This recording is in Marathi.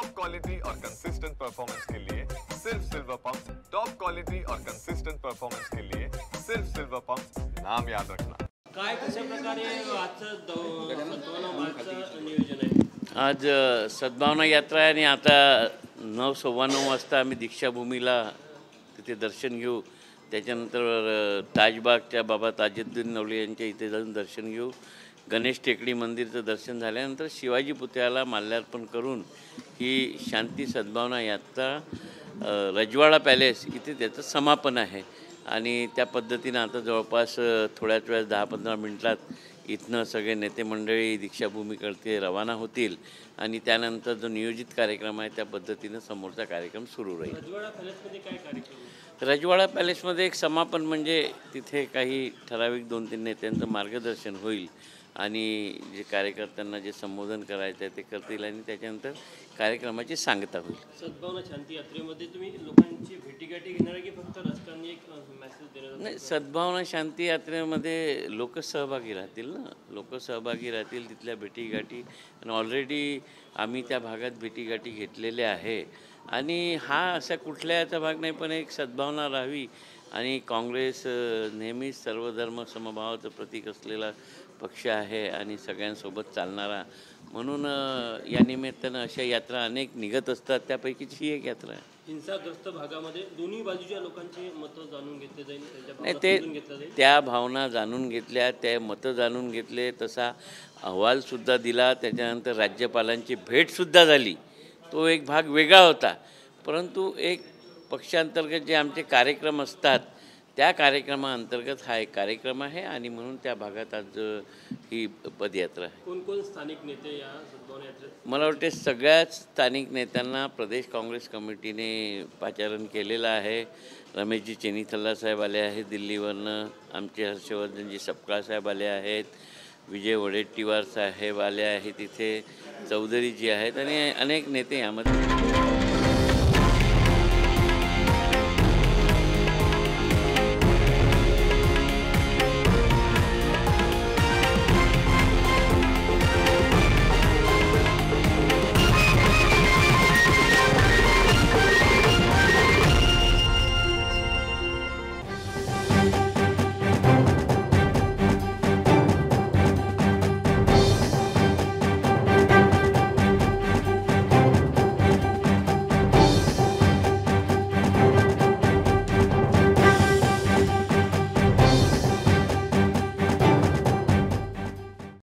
टॉप क्वालिटी और कंसिस्टेंट परफॉर्मेंस के लिए सिर्फ सिल्वर पंप। टॉप क्वालिटी और कंसिस्टेंट परफॉर्मेंस के लिए सिर्फ सिल्वर पंप, नाम याद रखना। काय कशा प्रकारे सद्भावना मार्चचं नियोजन आहे? आज सद्भावना यात्रा आहे आणि आता 9:15 वाजता आम्ही दीक्षाभूमीला तिथे दर्शन घेऊ. त्याच्यानंतर ताजबागच्या बाबा ताजुद्दीन नवले यांच्या इथे जाऊन दर्शन घेऊ. गणेश टेकडी मंदिरचं दर्शन झाल्यानंतर शिवाजी पुतळ्याला माल्यार्पण करून ही शांती सद्भावना यात्रा रजवाडा पॅलेस इथे त्याचं समापन आहे. आणि त्या पद्धतीनं आता जवळपास थोड्याच वेळात 10-15 मिनिटात इथनं सगळे नेते मंडळी दीक्षाभूमीकडे रवाना होतील आणि त्यानंतर जो नियोजित कार्यक्रम आहे त्या पद्धतीनं समोरचा कार्यक्रम सुरू राहील. रजवाडा पॅलेसमध्ये काय कार्यक्रम? रजवाडा पॅलेसमध्ये एक समापन म्हणजे तिथे काही ठराविक 2-3 नेत्यांचं मार्गदर्शन होईल आणि जे कार्यकर्त्यांना जे संबोधन करायचं आहे ते करतील आणि त्याच्यानंतर कार्यक्रमाची सांगता होईल. सद्भावना शांती यात्रेमध्ये तुम्ही लोकांची भेटीगाठी घेणार आहे की फक्त राजकारणी एक मेसेज देणार? नाही, सद्भावना शांती यात्रेमध्ये लोक सहभागी राहतील ना, लोक सहभागी राहतील तिथल्या भेटीगाठी. आणि ऑलरेडी आम्ही त्या भागात भेटीगाठी घेतलेल्या आहे आणि हा असा कुठल्या याचा भाग नाही, पण एक सद्भावना राहावी. आणि काँग्रेस नेहमीच सर्वधर्म समभावाचं प्रतीक असलेला पक्ष आहे आणि सगळ्यांसोबत चालणारा, म्हणून या निमित्तानं अशा यात्रा अनेक निघत असतात, त्यापैकीच ही एक यात्रा आहे. हिंसाग्रस्त भागामध्ये दोन्ही बाजूच्या लोकांची मतं जाणून घेतले जाईल, नाही ते त्या भावना जाणून घेतल्या, त्या मतं जाणून घेतले, तसा अहवालसुद्धा दिला, त्याच्यानंतर राज्यपालांची भेटसुद्धा झाली. तो एक भाग वेगळा होता, परंतु एक पक्षांतर्गत जे आमचे कार्यक्रम असतात त्या कार्यक्रमाअंतर्गत हा एक कार्यक्रम आहे आणि म्हणून त्या भागात आज ही पदयात्रा आहे. कोण स्थानिक नेते या सद्भावना यात्रेत? मला वाटते सगळ्याच स्थानिक नेत्यांना प्रदेश काँग्रेस कमिटीने पाचारण केलेलं आहे. रमेशजी चेनीथल्ला साहेब आले आहेत दिल्लीवरनं, आमचे हर्षवर्धनजी सपकाळ साहेब आले आहेत, विजय वडेट्टीवार साहेब आले आहेत, तिथे चौधरीजी आहेत आणि अनेक नेते यामध्ये.